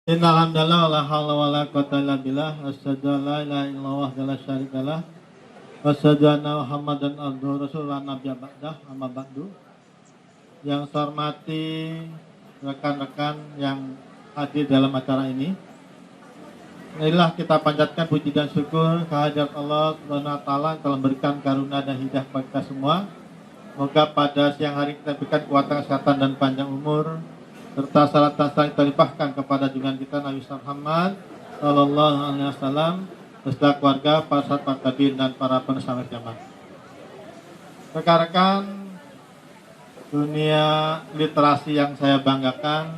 Innal hamdalillah wala haula wala quwwata illa billah asyhadu an la ilaha illallah wahdahu la syarikalah wa asyhadu anna Muhammadan abduhu rasulullah nabiyya ba'dah amma ba'du. Yang saya hormati rekan-rekan yang hadir dalam acara ini. Inilah kita panjatkan puji dan syukur kehadirat Allah Subhanahu wa taala yang telah memberikan karunia dan hidayah kepada kita semua. Semoga pada siang hari kita berikan kekuatan, kesehatan dan panjang umur, serta salat dan salam kita limpahkan kepada junjungan kita Nabi Muhammad Sallallahu Alaihi Wasallam beserta keluarga, para sahabat tabi'in dan para penasehat jamaah. Rekan-rekan, dunia literasi yang saya banggakan,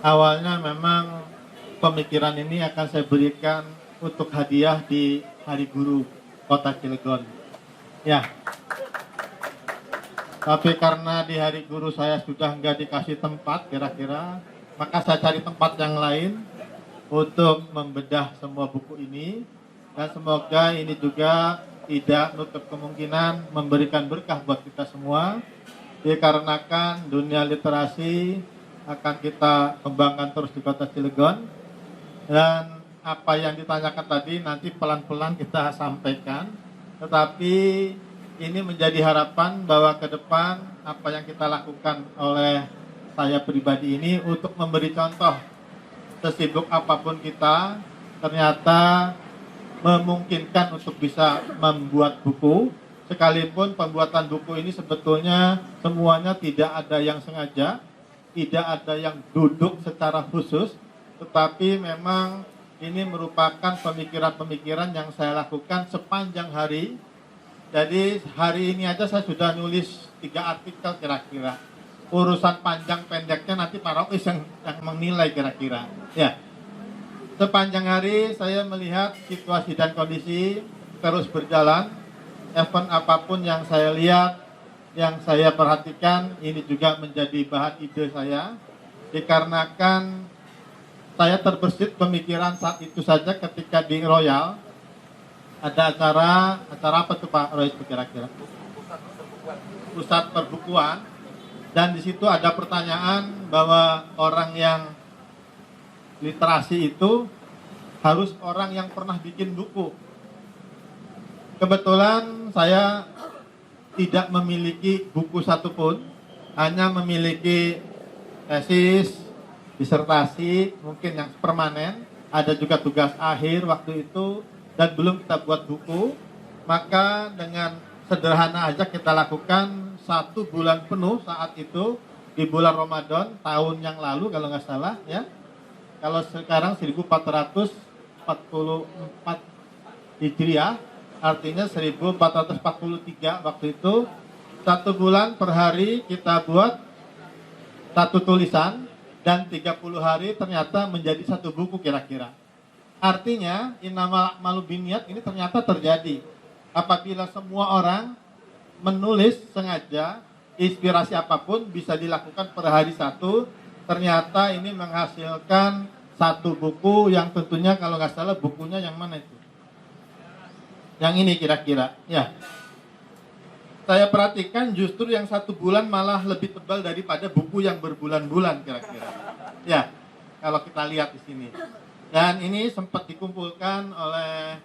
awalnya memang pemikiran ini akan saya berikan untuk hadiah di Hari Guru Kota Cilegon. Ya. Tapi karena di Hari Guru saya sudah nggak dikasih tempat kira-kira, maka saya cari tempat yang lain untuk membedah semua buku ini. Dan semoga ini juga tidak menutup kemungkinan memberikan berkah buat kita semua. Dikarenakan dunia literasi akan kita kembangkan terus di Kota Cilegon. Dan apa yang ditanyakan tadi nanti pelan-pelan kita sampaikan. Tetapi ini menjadi harapan bahwa ke depan apa yang kita lakukan oleh saya pribadi ini untuk memberi contoh, sesibuk apapun kita ternyata memungkinkan untuk bisa membuat buku, sekalipun pembuatan buku ini sebetulnya semuanya tidak ada yang sengaja, tidak ada yang duduk secara khusus, tetapi memang ini merupakan pemikiran-pemikiran yang saya lakukan sepanjang hari. Jadi hari ini aja saya sudah nulis 3 artikel kira-kira. Urusan panjang pendeknya nanti Pak Rois yang menilai kira-kira. Ya. Sepanjang hari saya melihat situasi dan kondisi terus berjalan. Event apapun yang saya lihat, yang saya perhatikan, ini juga menjadi bahan ide saya. Dikarenakan saya terbersit pemikiran saat itu saja ketika di Royal. Ada acara apa tuh Pak Roy kira-kira? Pusat perbukuan. Dan di situ ada pertanyaan bahwa orang yang literasi itu harus orang yang pernah bikin buku. Kebetulan saya tidak memiliki buku satupun, hanya memiliki tesis, disertasi, mungkin yang permanen, ada juga tugas akhir waktu itu, dan belum kita buat buku. Maka dengan sederhana aja kita lakukan 1 bulan penuh saat itu di bulan Ramadan tahun yang lalu kalau nggak salah ya. Kalau sekarang 1444 Hijriah, artinya 1443 waktu itu. 1 bulan per hari kita buat 1 tulisan, dan 30 hari ternyata menjadi 1 buku kira-kira. Artinya, innamal a'malu binniyat ini ternyata terjadi. Apabila semua orang menulis sengaja, inspirasi apapun bisa dilakukan per hari 1, ternyata ini menghasilkan 1 buku yang tentunya kalau nggak salah bukunya yang mana itu? Yang ini kira-kira, ya. Saya perhatikan justru yang 1 bulan malah lebih tebal daripada buku yang berbulan-bulan kira-kira. Ya, kalau kita lihat di sini. Dan ini sempat dikumpulkan oleh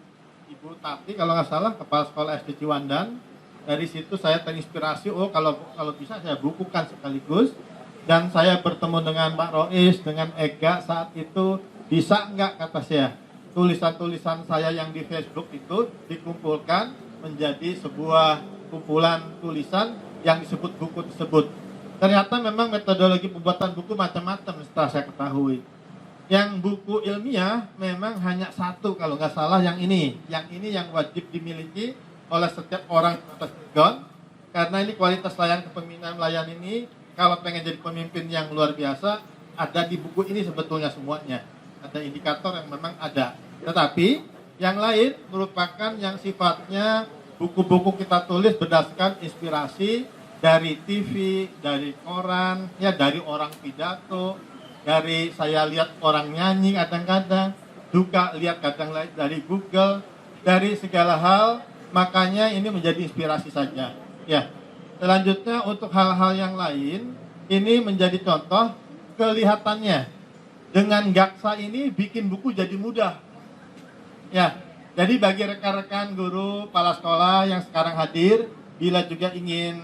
Ibu Tati kalau nggak salah, Kepala Sekolah SD Ciwandan. Dari situ saya terinspirasi, kalau bisa saya bukukan sekaligus. Dan saya bertemu dengan Pak Rois, dengan Ega saat itu, bisa nggak kata saya, tulisan-tulisan saya yang di Facebook itu dikumpulkan menjadi sebuah kumpulan tulisan yang disebut buku tersebut. Ternyata memang metodologi pembuatan buku macam-macam setelah saya ketahui. Yang buku ilmiah memang hanya 1 kalau nggak salah, yang ini yang wajib dimiliki oleh setiap orang Cilegon, karena ini kualitas layanan kepemimpinan ini kalau pengen jadi pemimpin yang luar biasa ada di buku ini sebetulnya semuanya. Ada indikator yang memang ada. Tetapi yang lain merupakan yang sifatnya buku-buku kita tulis berdasarkan inspirasi dari TV, dari koran, ya dari orang pidato, dari saya lihat orang nyanyi kadang-kadang, juga lihat kadang dari Google, dari segala hal. Makanya ini menjadi inspirasi saja. Ya, selanjutnya untuk hal-hal yang lain, ini menjadi contoh kelihatannya. dengan Gaksa ini bikin buku jadi mudah. Ya, jadi bagi rekan-rekan guru, kepala sekolah yang sekarang hadir, bila juga ingin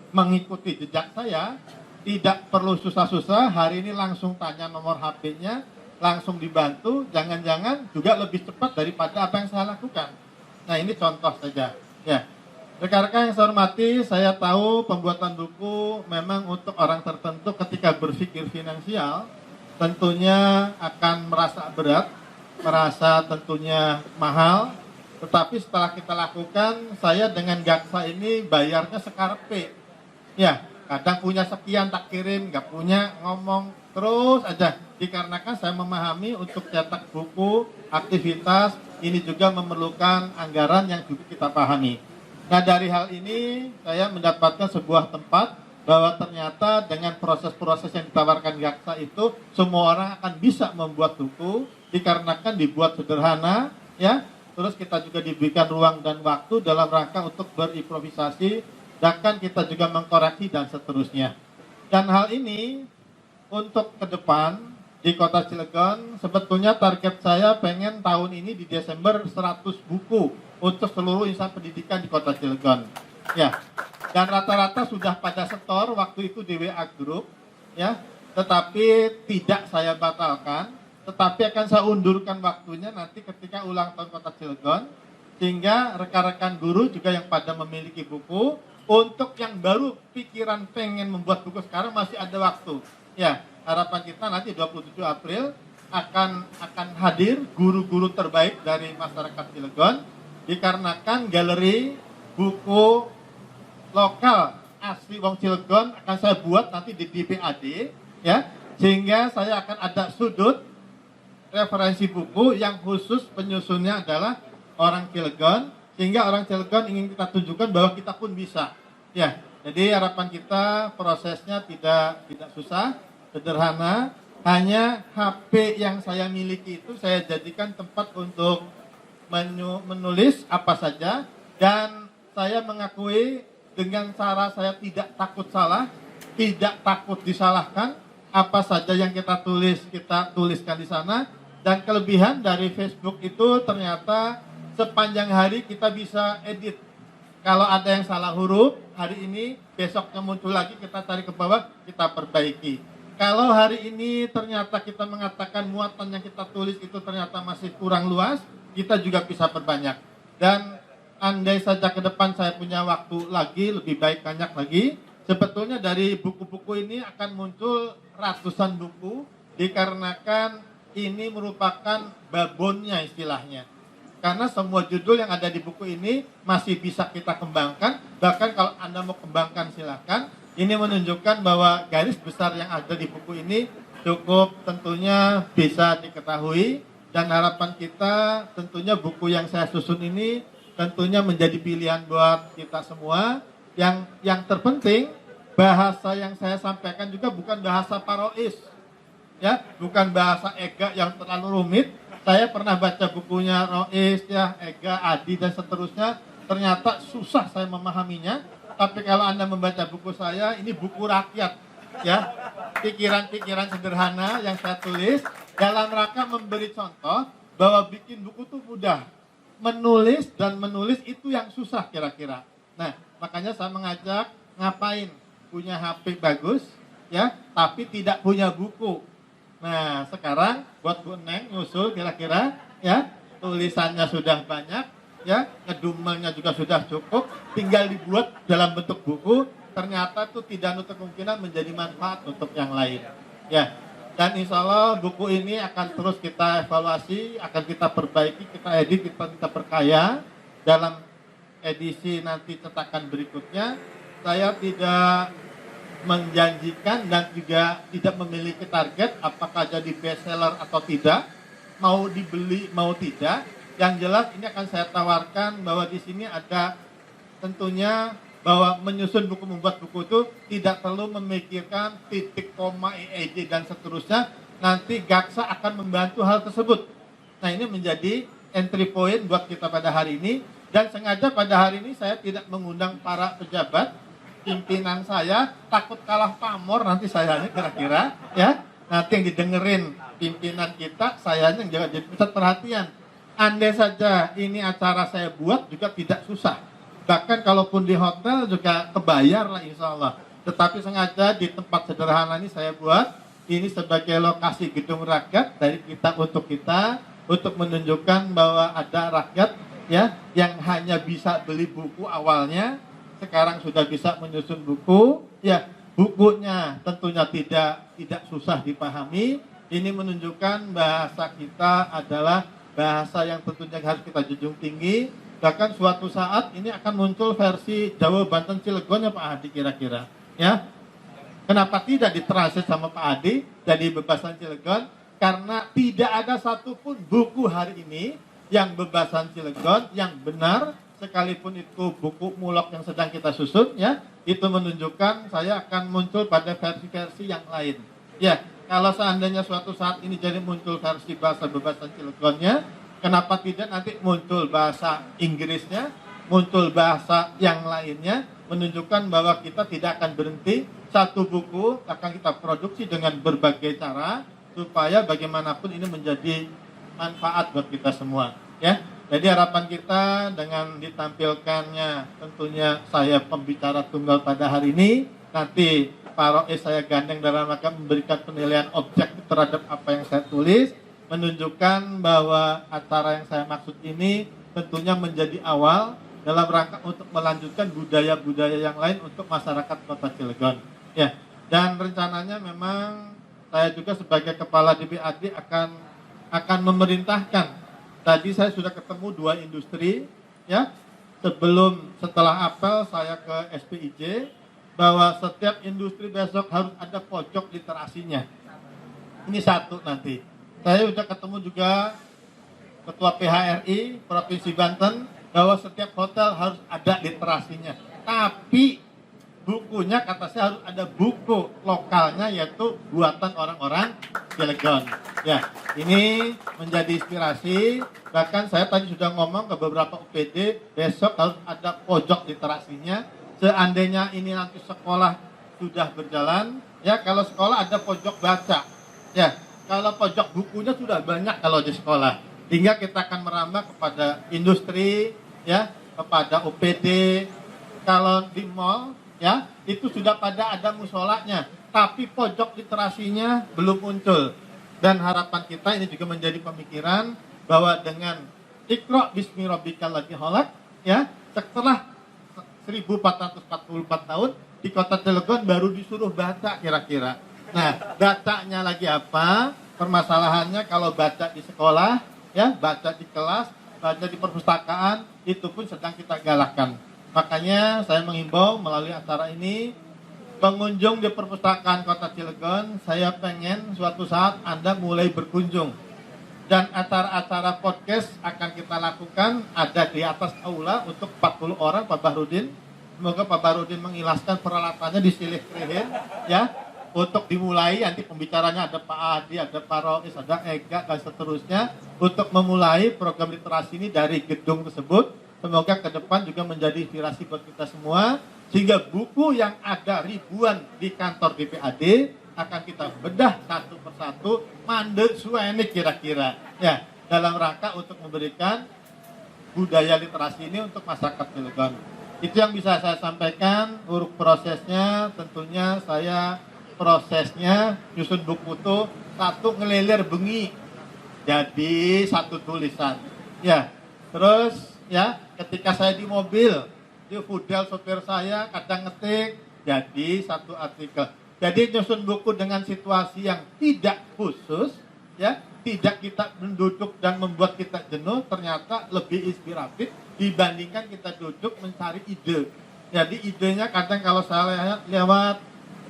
mengikuti jejak saya, tidak perlu susah-susah, hari ini langsung tanya nomor HP-nya, langsung dibantu, jangan-jangan juga lebih cepat daripada apa yang saya lakukan. Nah, ini contoh saja. Ya, rekan-rekan yang saya hormati, saya tahu pembuatan buku memang untuk orang tertentu ketika berpikir finansial, tentunya akan merasa berat, merasa tentunya mahal, tetapi setelah kita lakukan, saya dengan Gaksa ini bayarnya sekarepe. Ya, kadang punya sekian tak kirim, nggak punya ngomong terus aja. Dikarenakan saya memahami untuk cetak buku, aktivitas, ini juga memerlukan anggaran yang juga kita pahami. Nah, dari hal ini saya mendapatkan sebuah tempat bahwa ternyata dengan proses-proses yang ditawarkan Gaksa itu semua orang akan bisa membuat buku dikarenakan dibuat sederhana, ya. Terus kita juga diberikan ruang dan waktu dalam rangka untuk berimprovisasi, bahkan kita juga mengkoreksi dan seterusnya. Dan hal ini untuk ke depan di Kota Cilegon, sebetulnya target saya pengen tahun ini di Desember 100 buku untuk seluruh insan pendidikan di Kota Cilegon. Ya, dan rata-rata sudah pada setor waktu itu di WA Group, ya. Tetapi tidak saya batalkan, tetapi akan saya undurkan waktunya nanti ketika ulang tahun Kota Cilegon, sehingga rekan-rekan guru juga yang pada memiliki buku, untuk yang baru pikiran pengen membuat buku sekarang masih ada waktu. Ya, harapan kita nanti 27 April akan hadir guru-guru terbaik dari masyarakat Cilegon, dikarenakan galeri buku lokal asli Wong Cilegon akan saya buat nanti di DPAD, ya, sehingga saya akan ada sudut referensi buku yang khusus penyusunnya adalah orang Cilegon, sehingga orang Cilegon ingin kita tunjukkan bahwa kita pun bisa. Ya, jadi harapan kita prosesnya tidak susah, sederhana, hanya HP yang saya miliki itu saya jadikan tempat untuk menulis apa saja, dan saya mengakui dengan cara saya tidak takut salah, tidak takut disalahkan, apa saja yang kita tuliskan di sana. Dan kelebihan dari Facebook itu ternyata sepanjang hari kita bisa edit. Kalau ada yang salah huruf, hari ini, besoknya muncul lagi, kita tarik ke bawah, kita perbaiki. Kalau hari ini ternyata kita mengatakan muatan yang kita tulis itu ternyata masih kurang luas, kita juga bisa perbanyak. Dan andai saja ke depan saya punya waktu lagi, lebih baik banyak lagi, sebetulnya dari buku-buku ini akan muncul ratusan buku, dikarenakan ini merupakan babonnya istilahnya. Karena semua judul yang ada di buku ini masih bisa kita kembangkan, bahkan kalau Anda mau kembangkan silakan. Ini menunjukkan bahwa garis besar yang ada di buku ini cukup tentunya bisa diketahui, dan harapan kita tentunya buku yang saya susun ini tentunya menjadi pilihan buat kita semua. Yang terpenting, bahasa yang saya sampaikan juga bukan bahasa parois, ya, bukan bahasa Ega yang terlalu rumit. Saya pernah baca bukunya Rois, ya, Ega, Adi dan seterusnya, ternyata susah saya memahaminya. Tapi kalau Anda membaca buku saya, ini buku rakyat, ya, pikiran-pikiran sederhana yang saya tulis dalam rangka memberi contoh bahwa bikin buku itu mudah, menulis itu yang susah kira-kira. Nah, makanya saya mengajak, ngapain punya HP bagus, ya, tapi tidak punya buku. Nah, sekarang buat Bu Neng nyusul kira-kira, ya, tulisannya sudah banyak, ya, ngedumelnya juga sudah cukup, tinggal dibuat dalam bentuk buku, ternyata itu tidak menutup kemungkinan menjadi manfaat untuk yang lain. Ya, dan insya Allah buku ini akan terus kita evaluasi, akan kita perbaiki, kita edit, kita perkaya dalam edisi nanti cetakan berikutnya. Saya tidak menjanjikan dan juga tidak memiliki target apakah jadi bestseller atau tidak, mau dibeli mau tidak. Yang jelas ini akan saya tawarkan bahwa di sini ada tentunya bahwa menyusun buku, membuat buku itu tidak perlu memikirkan titik, koma, EEJ dan seterusnya. Nanti Gaksa akan membantu hal tersebut. Nah, ini menjadi entry point buat kita pada hari ini, dan sengaja pada hari ini saya tidak mengundang para pejabat pimpinan saya, takut kalah pamor nanti saya kira-kira, ya. nanti yang didengerin pimpinan kita, sayanya yang jadi pusat perhatian. Andai saja ini acara saya buat juga tidak susah. Bahkan kalaupun di hotel juga kebayar lah insya Allah. Tetapi sengaja di tempat sederhana ini saya buat, ini sebagai lokasi gedung rakyat dari kita, untuk menunjukkan bahwa ada rakyat ya yang hanya bisa beli buku awalnya, sekarang sudah bisa menyusun buku, ya bukunya tentunya tidak susah dipahami. Ini menunjukkan bahasa kita adalah bahasa yang tentunya harus kita junjung tinggi. Bahkan suatu saat ini akan muncul versi Jawa, Banten, Cilegon ya Pak Hadi kira-kira. Ya, kenapa tidak ditranslate sama Pak Hadi jadi bebasan Cilegon? Karena tidak ada satupun buku hari ini yang bebasan Cilegon yang benar, sekalipun itu buku mulok yang sedang kita susun. Ya, itu menunjukkan saya akan muncul pada versi-versi yang lain. Ya, kalau seandainya suatu saat ini jadi muncul versi bahasa bebasan Cilegonnya, kenapa tidak nanti muncul bahasa Inggrisnya, muncul bahasa yang lainnya, menunjukkan bahwa kita tidak akan berhenti. Satu buku akan kita produksi dengan berbagai cara, supaya bagaimanapun ini menjadi manfaat buat kita semua. Ya, jadi harapan kita dengan ditampilkannya tentunya saya pembicara tunggal pada hari ini, nanti Pak Rois saya gandeng dalam rangka memberikan penilaian objektif terhadap apa yang saya tulis, menunjukkan bahwa acara yang saya maksud ini tentunya menjadi awal dalam rangka untuk melanjutkan budaya-budaya yang lain untuk masyarakat Kota Cilegon. Ya, dan rencananya memang saya juga sebagai kepala DPAD akan memerintahkan. Tadi saya sudah ketemu 2 industri, ya. Setelah apel saya ke SPIJ, bahwa setiap industri besok harus ada pojok literasinya. Ini satu nanti. Saya sudah ketemu juga Ketua PHRI Provinsi Banten, bahwa setiap hotel harus ada literasinya. Tapi bukunya kata saya harus ada buku lokalnya, yaitu buatan orang-orang Cilegon. Ya, ini menjadi inspirasi. Bahkan saya tadi sudah ngomong ke beberapa UPD, besok harus ada pojok literasinya. Seandainya ini nanti sekolah sudah berjalan, ya kalau sekolah ada pojok baca, ya kalau pojok bukunya sudah banyak kalau di sekolah, hingga kita akan merambah kepada industri, ya kepada UPD. Kalau di mall, ya itu sudah pada ada musolanya, tapi pojok literasinya belum muncul. Dan harapan kita ini juga menjadi pemikiran bahwa dengan Iqra bismi rabbikal ladzi khalaq, ya setelah 1444 tahun di Kota Cilegon baru disuruh baca kira-kira. Nah, bacanya lagi apa? Permasalahannya kalau baca di sekolah, ya, baca di kelas, baca di perpustakaan, itu pun sedang kita galakkan. Makanya saya menghimbau melalui acara ini, pengunjung di perpustakaan Kota Cilegon, saya pengen suatu saat Anda mulai berkunjung. Dan acara-acara podcast akan kita lakukan ada di atas aula untuk 40 orang Pak Bahrudin. Semoga Pak Bahrudin mengilaskan peralatannya disilih-silih, ya, untuk dimulai. Nanti pembicaranya ada Pak Adi, ada Pak Rois, ada Ega, dan seterusnya, untuk memulai program literasi ini dari gedung tersebut. Semoga ke depan juga menjadi inspirasi buat kita semua, sehingga buku yang ada ribuan di kantor DPAD akan kita bedah satu persatu, mandek suenik kira-kira, ya, dalam rangka untuk memberikan budaya literasi ini untuk masyarakat Cilegon. Itu yang bisa saya sampaikan. Urut prosesnya tentunya prosesnya nyusun buku itu satu ngelilir bengi jadi satu tulisan, ya. Terus ya ketika saya di mobil, di fudel sopir saya kadang ngetik jadi satu artikel. Jadi nyusun buku dengan situasi yang tidak khusus, ya, tidak kita menduduk dan membuat kita jenuh, ternyata lebih inspiratif dibandingkan kita duduk mencari ide. Jadi idenya kadang kalau saya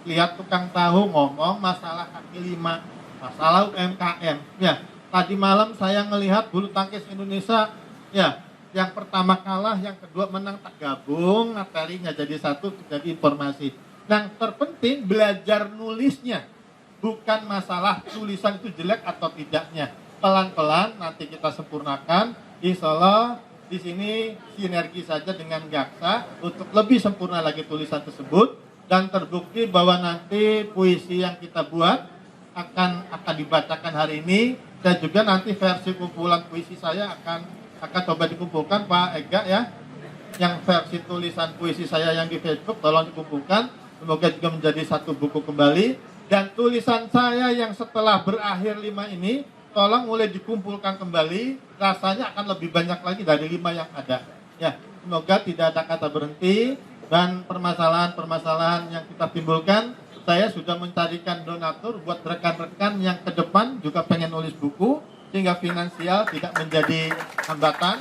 lihat tukang tahu ngomong masalah kaki lima, masalah UMKM, ya. Tadi malam saya ngelihat bulu tangkis Indonesia, ya, yang pertama kalah, yang kedua menang, tak gabung materinya jadi satu, jadi informasi. Yang terpenting belajar nulisnya, bukan masalah tulisan itu jelek atau tidaknya. Pelan-pelan nanti kita sempurnakan. Insya Allah di sini sinergi saja dengan Gaksa untuk lebih sempurna lagi tulisan tersebut, dan terbukti bahwa nanti puisi yang kita buat akan dibacakan hari ini. Dan juga nanti versi kumpulan puisi saya akan coba dikumpulkan Pak Ega ya. Yang versi tulisan puisi saya yang di Facebook tolong dikumpulkan. Semoga juga menjadi satu buku kembali. Dan tulisan saya yang setelah berakhir 5 ini tolong mulai dikumpulkan kembali. Rasanya akan lebih banyak lagi dari 5 yang ada. Ya, semoga tidak ada kata berhenti dan permasalahan-permasalahan yang kita timbulkan. Saya sudah mencarikan donatur buat rekan-rekan yang ke depan juga pengen nulis buku sehingga finansial tidak menjadi hambatan.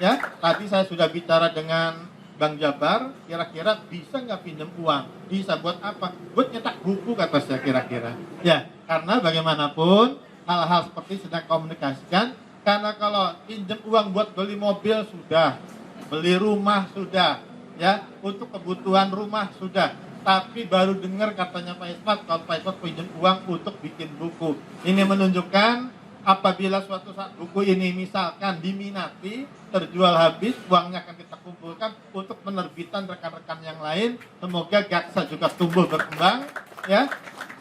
Ya, tadi saya sudah bicara dengan Bang Jabar, kira-kira bisa nggak pinjam uang? Bisa buat apa? Buat nyetak buku kata saya kira-kira. Ya, karena bagaimanapun hal-hal seperti sedang komunikasikan. Karena kalau pinjam uang buat beli mobil sudah, beli rumah sudah, ya untuk kebutuhan rumah sudah. Tapi baru dengar katanya Pak Ismat kalau Pak Ismat pinjam uang untuk bikin buku. Ini menunjukkan apabila suatu saat buku ini misalkan diminati, terjual habis, uangnya akan kita kumpulkan untuk penerbitan rekan-rekan yang lain. Semoga Gaksa juga tumbuh berkembang, ya.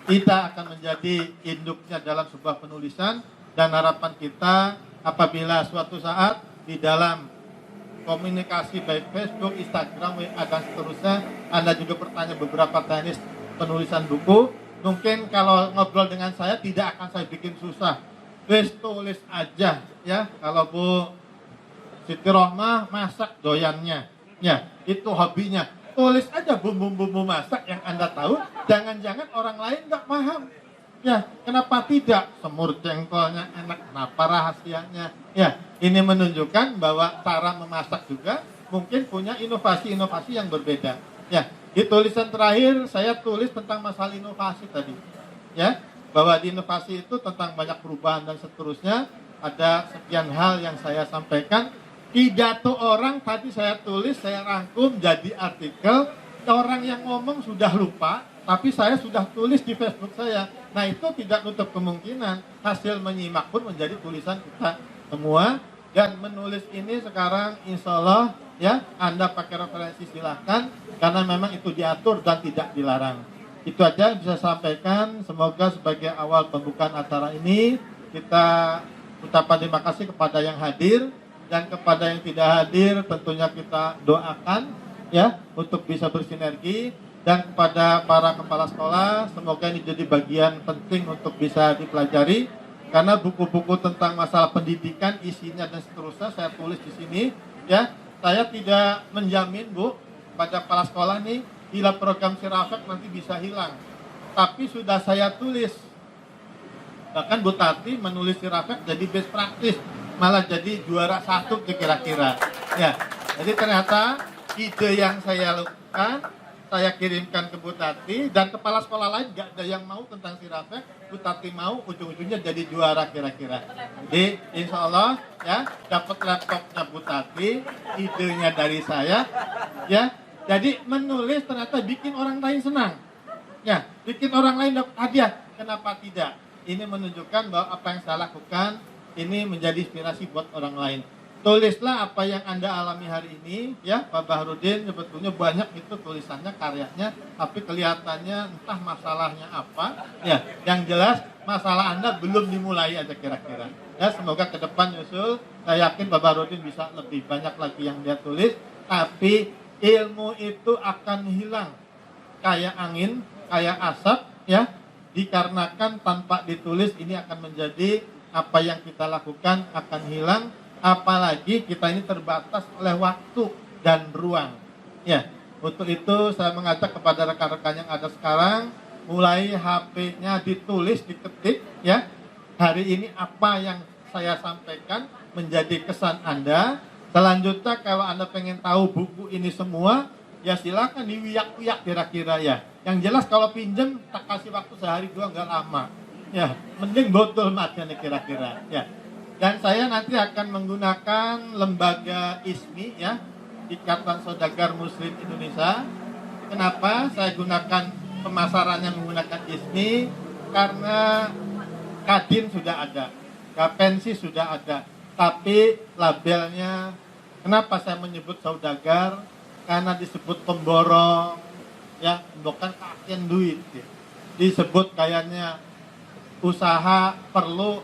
Kita akan menjadi induknya dalam sebuah penulisan dan harapan kita apabila suatu saat di dalam komunikasi baik Facebook, Instagram, WA dan seterusnya, Anda juga bertanya beberapa teknis penulisan buku. Mungkin kalau ngobrol dengan saya tidak akan saya bikin susah. Wes tulis aja ya. Kalau Bu Siti Rohmah masak doyannya, ya itu hobinya. Tulis aja bumbu-bumbu masak yang Anda tahu. Jangan-jangan orang lain nggak paham. Ya, kenapa tidak? Semur jengkolnya enak, kenapa rahasianya? Ya, ini menunjukkan bahwa cara memasak juga mungkin punya inovasi-inovasi yang berbeda. Ya, di tulisan terakhir saya tulis tentang masalah inovasi tadi. Ya, bahwa di inovasi itu tentang banyak perubahan dan seterusnya. Ada sekian hal yang saya sampaikan. Pidato orang tadi saya tulis, saya rangkum jadi artikel. Orang yang ngomong sudah lupa, tapi saya sudah tulis di Facebook saya. Nah itu tidak nutup kemungkinan hasil menyimak pun menjadi tulisan kita semua. Dan menulis ini sekarang insya Allah ya Anda pakai referensi silahkan karena memang itu diatur dan tidak dilarang. Itu aja yang bisa sampaikan. Semoga sebagai awal pembukaan acara ini kita ucapkan terima kasih kepada yang hadir dan kepada yang tidak hadir tentunya kita doakan ya untuk bisa bersinergi. Dan kepada para kepala sekolah, semoga ini jadi bagian penting untuk bisa dipelajari. Karena buku-buku tentang masalah pendidikan, isinya dan seterusnya saya tulis di sini. Ya, saya tidak menjamin Bu, pada kepala sekolah nih, bila program Sirafek nanti bisa hilang. Tapi sudah saya tulis. Bahkan Bu Tati menulis Sirafek jadi best practice, malah jadi juara 1 kira-kira. Ya, jadi ternyata ide yang saya lakukan saya kirimkan ke Bu Tati dan kepala sekolah lain gak ada yang mau tentang Sirafek. Bu Tati mau, ujung-ujungnya jadi juara kira-kira. Jadi insya Allah ya dapat laptopnya Bu Tati, idenya dari saya ya. Jadi menulis ternyata bikin orang lain senang. Ya, bikin orang lain dapat hadiah. Kenapa tidak? Ini menunjukkan bahwa apa yang saya lakukan ini menjadi inspirasi buat orang lain. Tulislah apa yang Anda alami hari ini ya Pak Bahrudin, sebetulnya banyak itu tulisannya, karyanya, tapi kelihatannya entah masalahnya apa ya, yang jelas masalah Anda belum dimulai aja kira-kira ya. Semoga ke depan Yusul, saya yakin Pak Bahrudin bisa lebih banyak lagi yang dia tulis, tapi ilmu itu akan hilang kayak angin, kayak asap ya, dikarenakan tanpa ditulis ini akan menjadi apa yang kita lakukan akan hilang. Apalagi kita ini terbatas oleh waktu dan ruang. Ya, untuk itu saya mengajak kepada rekan-rekan yang ada sekarang, mulai HP-nya ditulis, diketik, ya. Hari ini apa yang saya sampaikan menjadi kesan Anda. Selanjutnya kalau Anda pengen tahu buku ini semua, ya silakan diwiyak-wiyak kira-kira ya. Yang jelas kalau pinjem tak kasih waktu sehari dua nggak lama. Ya, mending botol matnya nih kira-kira. Ya. Dan saya nanti akan menggunakan lembaga ISMI ya, Ikatan Saudagar Muslim Indonesia. Kenapa saya gunakan pemasarannya menggunakan ISMI? Karena Kadin sudah ada, Gapensi sudah ada, tapi labelnya kenapa saya menyebut saudagar? Karena disebut pemborong, ya, bukan kakek duit. Ya. Disebut kayaknya usaha perlu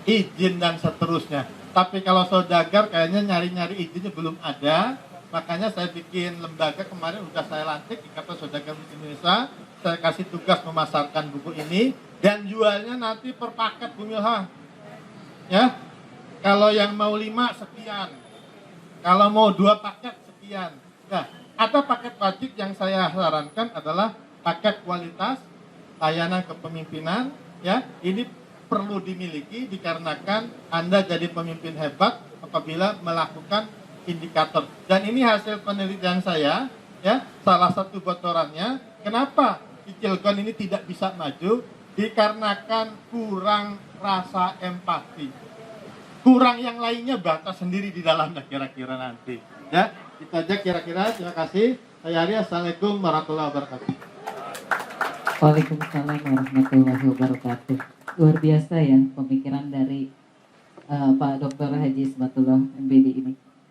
izin dan seterusnya. Tapi kalau saudagar kayaknya nyari-nyari izinnya belum ada. Makanya saya bikin lembaga kemarin, udah saya lantik Ikatan Saudagar Muslim Indonesia. Saya kasih tugas memasarkan buku ini dan jualnya nanti per paket, Bu Milha. Ya, kalau yang mau 5 sekian, kalau mau 2 paket sekian. Nah, ada paket wajib yang saya sarankan adalah paket kualitas layanan kepemimpinan. Ya, ini perlu dimiliki dikarenakan Anda jadi pemimpin hebat apabila melakukan indikator. Dan ini hasil penelitian saya, ya. Salah satu bocorannya, kenapa di Cilegon ini tidak bisa maju? Dikarenakan kurang rasa empati. Kurang yang lainnya batas sendiri di dalamnya kira-kira nanti. Ya, itu aja kira-kira. Terima kasih. Saya Ari, Assalamualaikum warahmatullahi wabarakatuh. Waalaikumsalam warahmatullahi wabarakatuh. Luar biasa ya pemikiran dari Pak Dr. Haji Ismatullah MBD ini.